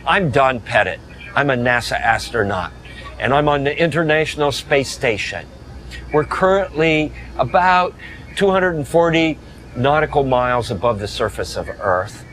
I'm Don Pettit. I'm a NASA astronaut, and I'm on the International Space Station. We're currently about 240 nautical miles above the surface of Earth.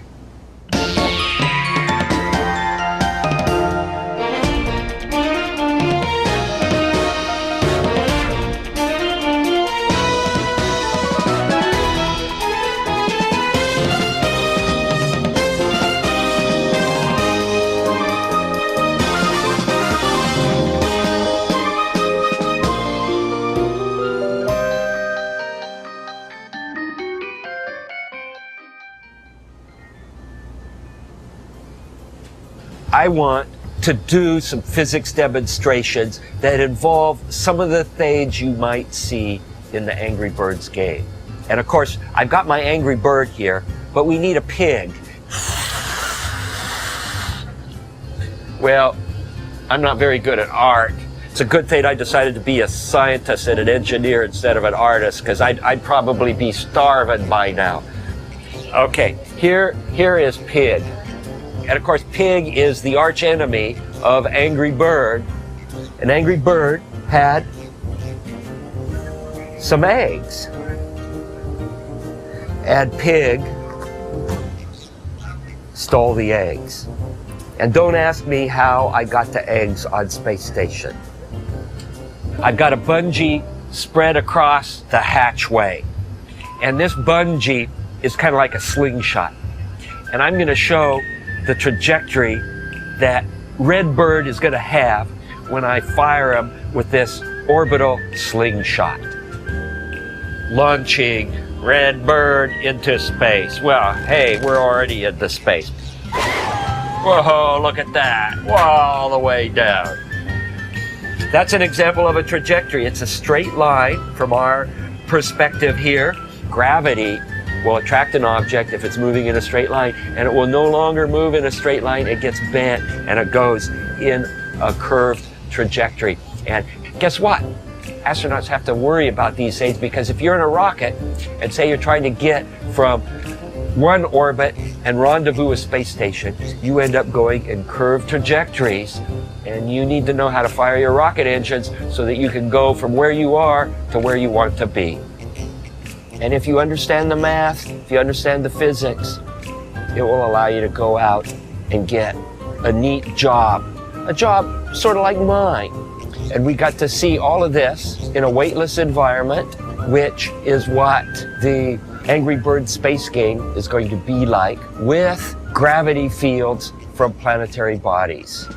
I want to do some physics demonstrations that involve some of the things you might see in the Angry Birds game. And of course, I've got my Angry Bird here, but we need a pig. Well, I'm not very good at art. It's a good thing I decided to be a scientist and an engineer instead of an artist, because I'd probably be starving by now. Okay, here is pig. And of course, pig is the arch enemy of Angry Bird. And Angry Bird had some eggs. And pig stole the eggs. And don't ask me how I got the eggs on Space Station. I've got a bungee spread across the hatchway. And this bungee is kind of like a slingshot. And I'm going to show the trajectory that Redbird is going to have when I fire him with this orbital slingshot. Launching Redbird into space. Well, hey, we're already into space. Whoa, look at that. Whoa, all the way down. That's an example of a trajectory. It's a straight line from our perspective here. Gravity will attract an object if it's moving in a straight line, and it will no longer move in a straight line. It gets bent and it goes in a curved trajectory. And guess what? Astronauts have to worry about these things, because if you're in a rocket and say you're trying to get from one orbit and rendezvous a space station, you end up going in curved trajectories, and you need to know how to fire your rocket engines so that you can go from where you are to where you want to be. And if you understand the math, if you understand the physics, it will allow you to go out and get a neat job, a job sort of like mine. And we got to see all of this in a weightless environment, which is what the Angry Bird space game is going to be like, with gravity fields from planetary bodies.